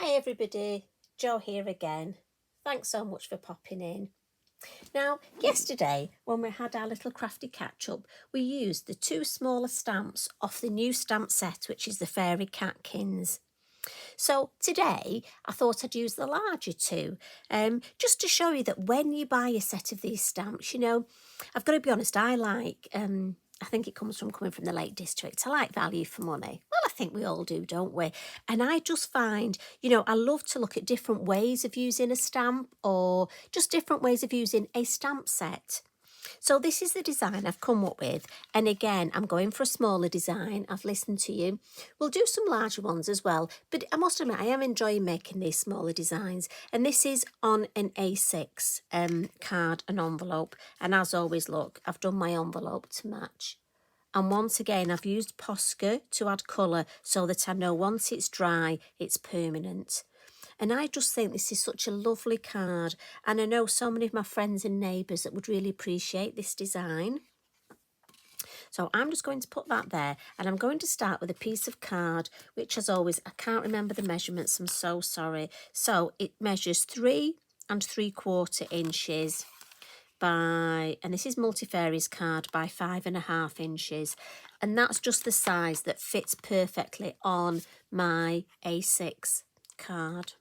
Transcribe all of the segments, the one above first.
Hi everybody, Jo here again. Thanks so much for popping in. Now, yesterday when we had our little crafty catch-up, we used the two smaller stamps off the new stamp set, which is the Fairy Catkins. So today I thought I'd use the larger two, just to show you that when you buy a set of these stamps, you know, I've got to be honest, I think it comes from coming from the Lake District. I like value for money. Well, I think we all do, don't we? And I just find, you know, I love to look at different ways of using a stamp or just different ways of using a stamp set. So this is the design I've come up with. And again, I'm going for a smaller design. I've listened to you. We'll do some larger ones as well. But I must admit, I am enjoying making these smaller designs. And this is on an A6 card and envelope. And as always, look, I've done my envelope to match. And once again, I've used Posca to add colour so that I know once it's dry, it's permanent. And I just think this is such a lovely card. And I know so many of my friends and neighbours that would really appreciate this design. So I'm just going to put that there. And I'm going to start with a piece of card, which as always, I can't remember the measurements. I'm so sorry. So it measures 3 3/4 inches by, and this is Multifarious card, by 5.5 inches. And that's just the size that fits perfectly on my A6 card.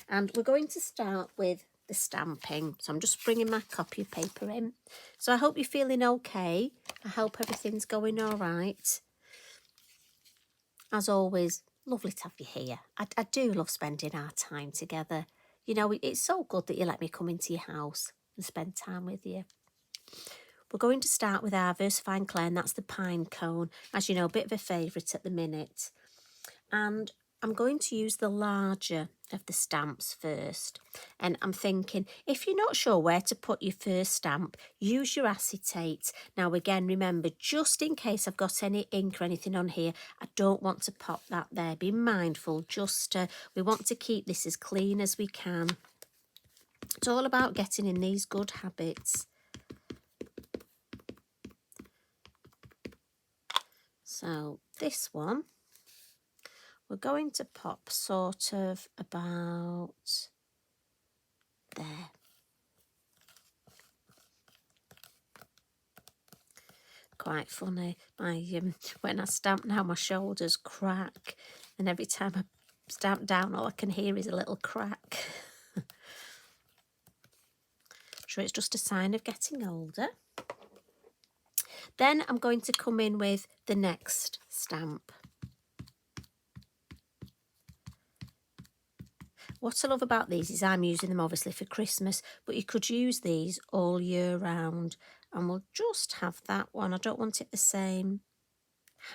And we're going to start with the stamping. So I'm just bringing my copy of paper in. So I hope you're feeling okay. I hope everything's going all right. As always, lovely to have you here. I do love spending our time together. You know, it's so good that you let me come into your house and spend time with you. We're going to start with our Versafine Clair, and that's the Pinecone. As you know, a bit of a favourite at the minute. And I'm going to use the larger of the stamps first. And I'm thinking, if you're not sure where to put your first stamp, use your acetate. Now, again, remember, just in case I've got any ink or anything on here, I don't want to pop that there. Be mindful, we want to keep this as clean as we can. It's all about getting in these good habits. So this one, we're going to pop sort of about there. Quite funny. When I stamp now, my shoulders crack, and every time I stamp down, all I can hear is a little crack. Sure, it's just a sign of getting older. Then I'm going to come in with the next stamp. What I love about these is I'm using them obviously for Christmas, but you could use these all year round. And we'll just have that one. I don't want it the same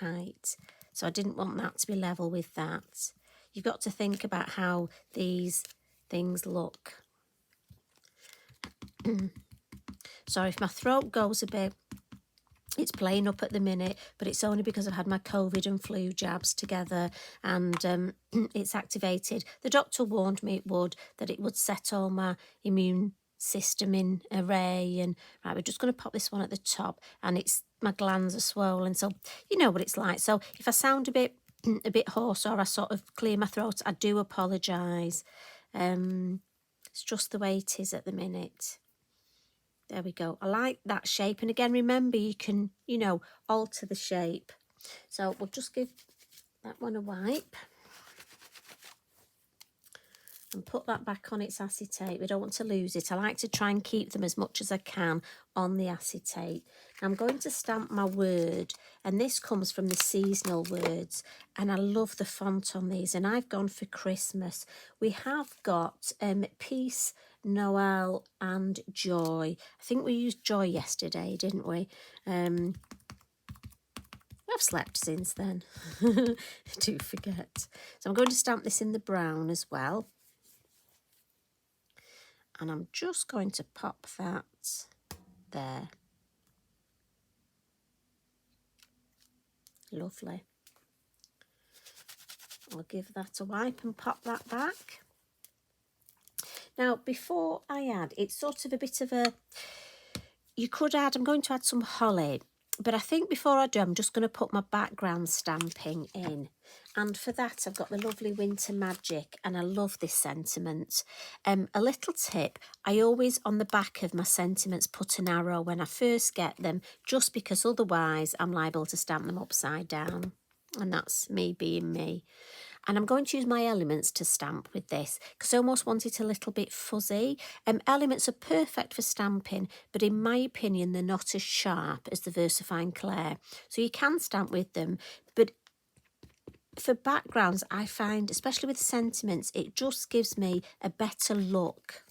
height, so I didn't want that to be level with that. You've got to think about how these things look. Sorry if my throat goes a bit, it's playing up at the minute, but it's only because I've had my COVID and flu jabs together, and it's activated. The doctor warned me that it would set all my immune system in array. And right, we're just going to pop this one at the top, and my glands are swollen, so you know what it's like. So if I sound a bit hoarse or I sort of clear my throat, I do apologise. It's just the way it is at the minute. There we go. I like that shape. And again, remember, you can, you know, alter the shape. So we'll just give that one a wipe. And put that back on its acetate. We don't want to lose it. I like to try and keep them as much as I can on the acetate. I'm going to stamp my word. And this comes from the seasonal words. And I love the font on these. And I've gone for Christmas. We have got Peace, Noel and Joy. I think we used Joy yesterday, didn't we? I've slept since then. I do forget. So I'm going to stamp this in the brown as well. And I'm just going to pop that there. Lovely. I'll give that a wipe and pop that back. Now, before I add, it's sort of a bit of a, you could add, I'm going to add some holly. But I think before I do, I'm just going to put my background stamping in. And for that, I've got the lovely Winter Magic, and I love this sentiment. A little tip, I always, on the back of my sentiments, put an arrow when I first get them, just because otherwise I'm liable to stamp them upside down. And that's me being me. And I'm going to use my elements to stamp with this because I almost want it a little bit fuzzy. Elements are perfect for stamping, but in my opinion, they're not as sharp as the Versafine Clair. So you can stamp with them, but for backgrounds, I find, especially with sentiments, it just gives me a better look.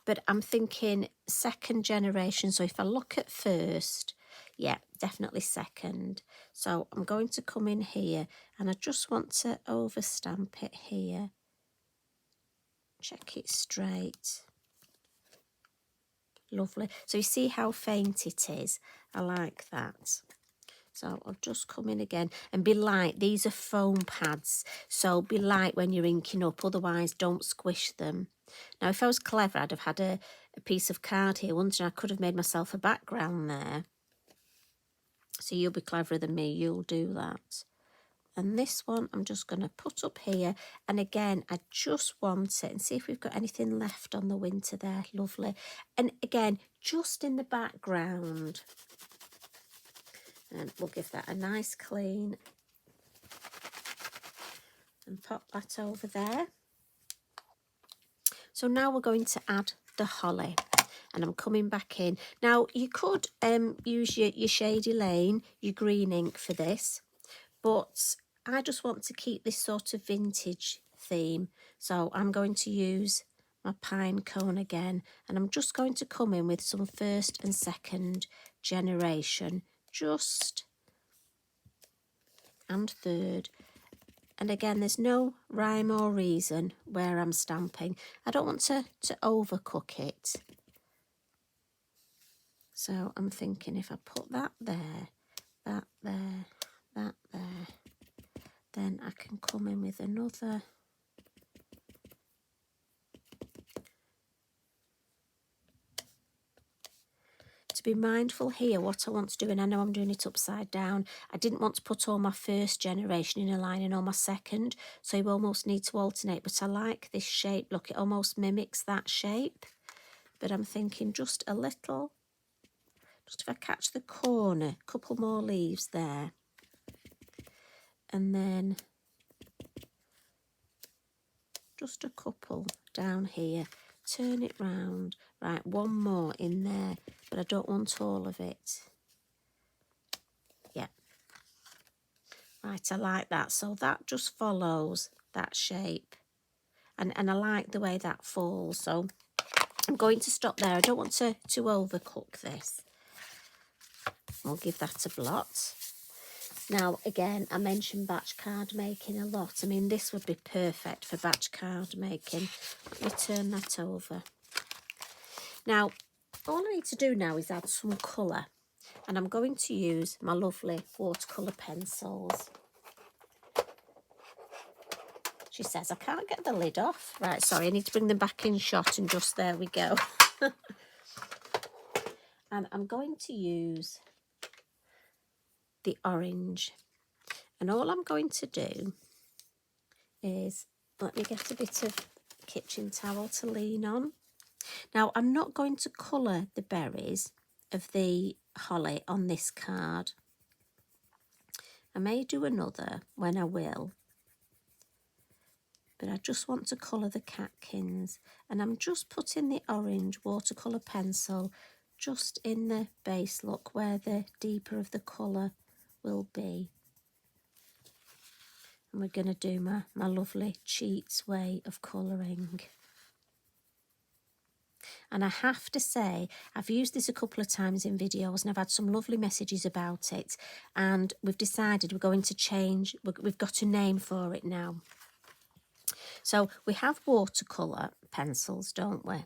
But I'm thinking second generation. So if I look at first, yeah, definitely second. So I'm going to come in here and I just want to overstamp it here. Check it straight. Lovely. So you see how faint it is? I like that. So I'll just come in again and be light. These are foam pads, so be light when you're inking up, otherwise don't squish them. Now, if I was clever, I'd have had a piece of card here, wouldn't I? I could have made myself a background there. So you'll be cleverer than me, you'll do that. And this one I'm just going to put up here. And again, I just want it, and see if we've got anything left on the winter there. Lovely. And again, just in the background. And we'll give that a nice clean and pop that over there. So now we're going to add the holly, and I'm coming back in. Now you could use your Shady Lane, your green ink for this, but I just want to keep this sort of vintage theme. So I'm going to use my Pinecone again, and I'm just going to come in with some first and second generation, just, and third. And again, there's no rhyme or reason where I'm stamping. I don't want to overcook it. So I'm thinking if I put that there, that there, that there, then I can come in with another. To be mindful here what I want to do, and I know I'm doing it upside down. I didn't want to put all my first generation in a line and all my second, so you almost need to alternate, but I like this shape. Look, it almost mimics that shape, but I'm thinking just a little, just if I catch the corner, a couple more leaves there, and then just a couple down here, turn it round. Right, one more in there, but I don't want all of it. Yeah. Right, I like that. So that just follows that shape. And I like the way that falls. So I'm going to stop there. I don't want to overcook this. I'll give that a blot. Now, again, I mentioned batch card making a lot. I mean, this would be perfect for batch card making. Let me turn that over. Now, all I need to do now is add some colour. And I'm going to use my lovely watercolour pencils. She says, I can't get the lid off. Right, sorry, I need to bring them back in shot, and just there we go. And I'm going to use the orange. And all I'm going to do is, let me get a bit of kitchen towel to lean on. Now, I'm not going to colour the berries of the holly on this card. I may do another when I will. But I just want to colour the catkins, and I'm just putting the orange watercolour pencil just in the base look where the deeper of the colour will be. And we're going to do my lovely cheats way of colouring. And I have to say, I've used this a couple of times in videos and I've had some lovely messages about it, and we've decided we're going to change, we've got a name for it now. So we have watercolour pencils, don't we?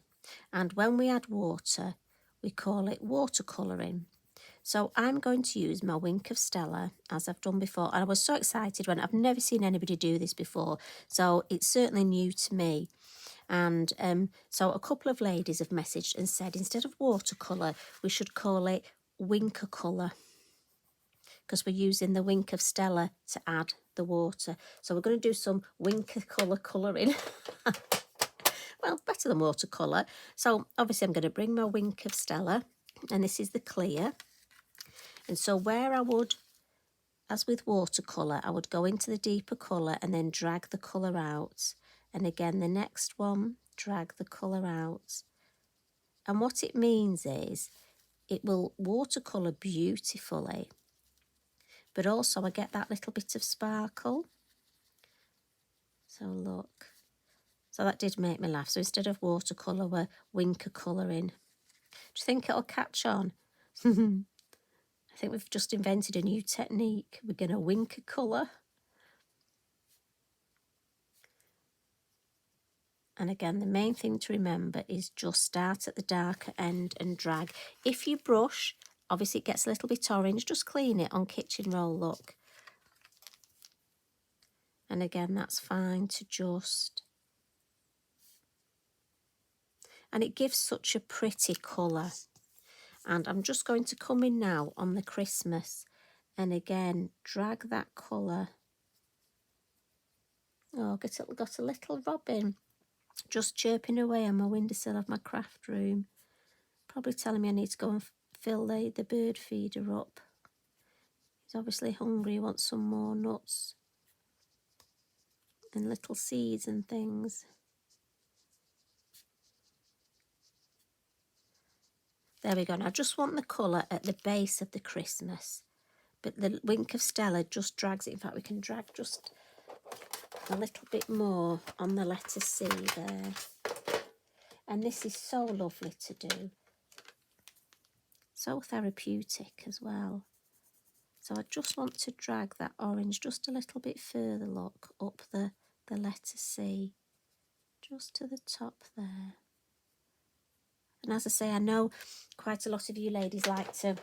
And when we add water, we call it watercolouring. So I'm going to use my Wink of Stella, as I've done before. And I was so excited when I've never seen anybody do this before. So it's certainly new to me. And so a couple of ladies have messaged and said, instead of watercolour, we should call it Winkacolouring, because we're using the Wink of Stella to add the water. So we're going to do some Winkacolouring colouring. Well, better than watercolour. So obviously I'm going to bring my Wink of Stella, and this is the clear. And so where I would, as with watercolour, I would go into the deeper colour and then drag the colour out. And again, the next one, drag the colour out. And what it means is it will watercolour beautifully, but also I get that little bit of sparkle. So look. So that did make me laugh. So instead of watercolour, we're Winkacolouring. Do you think it'll catch on? I think we've just invented a new technique. We're going to Winkacolour. And again, the main thing to remember is just start at the darker end and drag. If you brush, obviously it gets a little bit orange, just clean it on kitchen roll, look. And again, that's fine to just... And it gives such a pretty colour. And I'm just going to come in now on the Christmas and again drag that colour. Oh, got a little robin just chirping away on my windowsill of my craft room. Probably telling me I need to go and fill the bird feeder up. He's obviously hungry, he wants some more nuts and little seeds and things. There we go. Now I just want the colour at the base of the Christmas, but the Wink of Stella just drags it. In fact, we can drag just a little bit more on the letter C there. And this is so lovely to do. So therapeutic as well. So I just want to drag that orange just a little bit further, look, up the letter C, just to the top there. And as I say, I know quite a lot of you ladies like to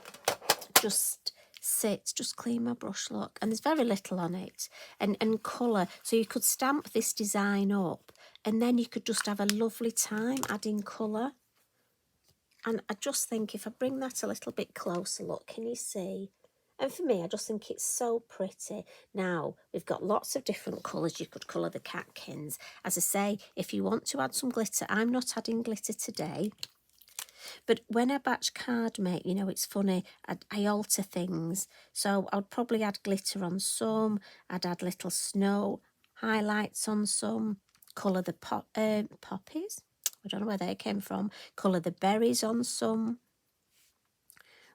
just sit, just clean my brush, look, and there's very little on it, and colour. So you could stamp this design up and then you could just have a lovely time adding colour. And I just think if I bring that a little bit closer, look, can you see? And for me, I just think it's so pretty. Now, we've got lots of different colours. You could colour the Catkins. As I say, if you want to add some glitter, I'm not adding glitter today. But when I batch card make, you know, it's funny, I alter things. So I'd probably add glitter on some, I'd add little snow highlights on some, colour the poppies, I don't know where they came from, colour the berries on some.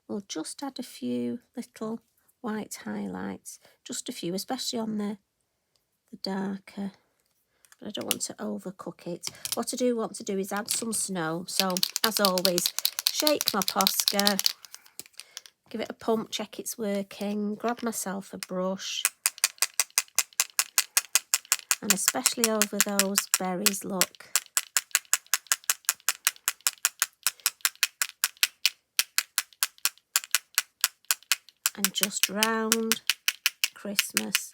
We'll just add a few little white highlights, just a few, especially on the darker. But I don't want to overcook it. What I do want to do is add some snow. So, as always, shake my Posca, give it a pump, check it's working, grab myself a brush, and especially over those berries, look. And just round Christmas.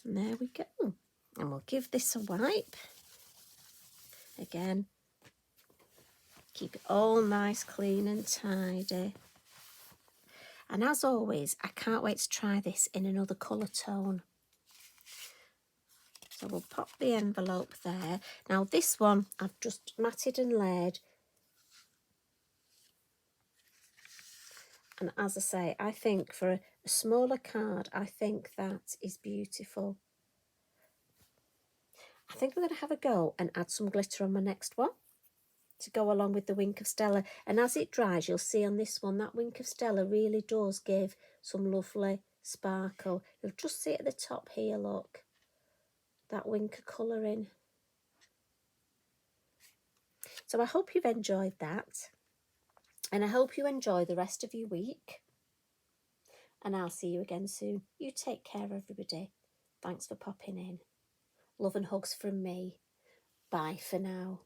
And there we go. And we'll give this a wipe. Again, keep it all nice, clean and tidy. And as always, I can't wait to try this in another colour tone. So we'll pop the envelope there. Now this one, I've just matted and layered. And as I say, I think for a smaller card, I think that is beautiful. I think we're going to have a go and add some glitter on my next one to go along with the Wink of Stella. And as it dries, you'll see on this one, that Wink of Stella really does give some lovely sparkle. You'll just see at the top here, look, that Winkacolouring. So I hope you've enjoyed that. And I hope you enjoy the rest of your week. And I'll see you again soon. You take care, everybody. Thanks for popping in. Love and hugs from me. Bye for now.